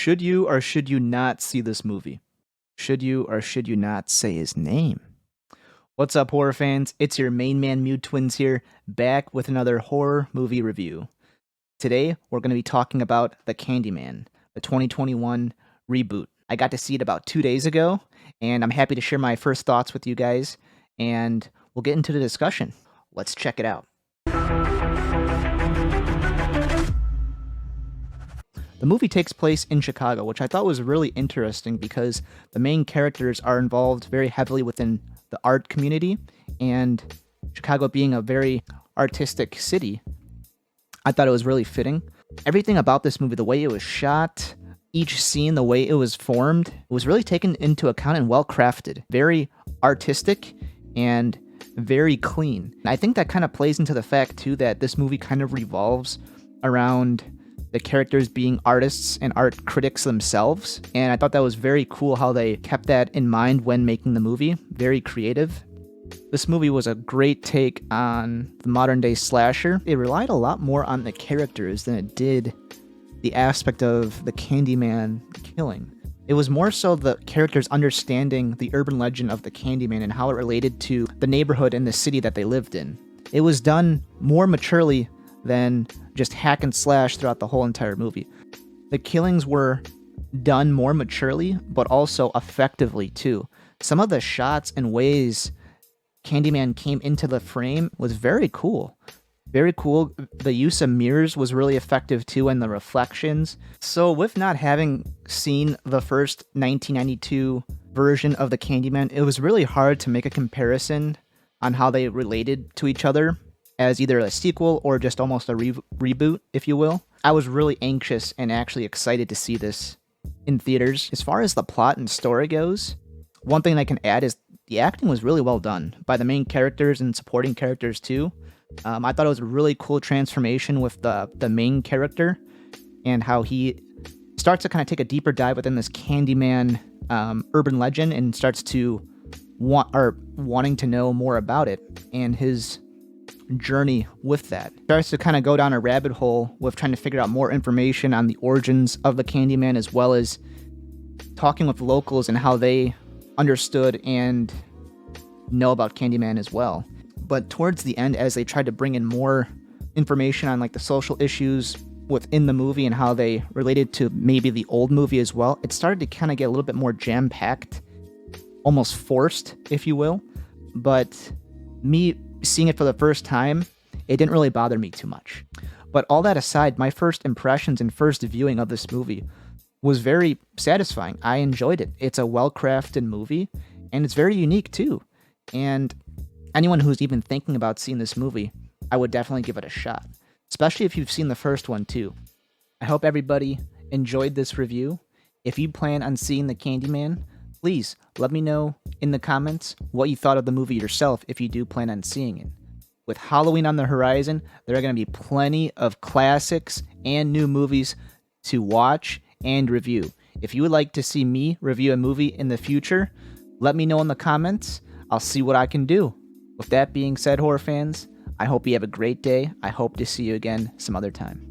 Should you or should you not see this movie? Should you or should you not say his name? What's up, horror fans? It's your main man Mew Twins here, back with another horror movie review. Today, we're going to be talking about The Candyman, the 2021 reboot. I got to see it about 2 days ago, and I'm happy to share my first thoughts with you guys, and we'll get into the discussion. Let's check it out. The movie takes place in Chicago, which I thought was really interesting because the main characters are involved very heavily within the art community, and Chicago being a very artistic city, I thought it was really fitting. Everything about this movie, the way it was shot, each scene, the way it was formed, it was really taken into account and well crafted. Very artistic and very clean. And I think that kind of plays into the fact, too, that this movie kind of revolves around the characters being artists and art critics themselves. And I thought that was very cool how they kept that in mind when making the movie. Very creative. This movie was a great take on the modern day slasher. It relied a lot more on the characters than it did the aspect of the Candyman killing. It was more so the characters understanding the urban legend of the Candyman and how it related to the neighborhood and the city that they lived in. It was done more maturely than just hack and slash throughout the whole entire movie. The killings were done more maturely, but also effectively too. Some of the shots and ways Candyman came into the frame was very cool. Very cool. The use of mirrors was really effective too, and the reflections. So with not having seen the first 1992 version of the Candyman, it was really hard to make a comparison on how they related to each other as either a sequel or just almost a reboot, if you will. I was really anxious and actually excited to see this in theaters. As far as the plot and story goes, one thing I can add is the acting was really well done by the main characters and supporting characters too. I thought it was a really cool transformation with the main character and how he starts to kind of take a deeper dive within this Candyman urban legend and starts to wanting to know more about it, and his journey with that starts to kind of go down a rabbit hole with trying to figure out more information on the origins of the Candyman, as well as talking with locals and how they understood and know about Candyman as well. But towards the end, as they tried to bring in more information on like the social issues within the movie and how they related to maybe the old movie as well, it started to kind of get a little bit more jam-packed, almost forced, if you will. But me seeing it for the first time, it didn't really bother me too much. But all that aside, my first impressions and first viewing of this movie was very satisfying. I enjoyed it. It's a well-crafted movie, and it's very unique too. And anyone who's even thinking about seeing this movie, I would definitely give it a shot, especially if you've seen the first one too. I hope everybody enjoyed this review. If you plan on seeing the Candyman, please let me know in the comments what you thought of the movie yourself if you do plan on seeing it. With Halloween on the horizon, there are going to be plenty of classics and new movies to watch and review. If you would like to see me review a movie in the future, let me know in the comments. I'll see what I can do. With that being said, horror fans, I hope you have a great day. I hope to see you again some other time.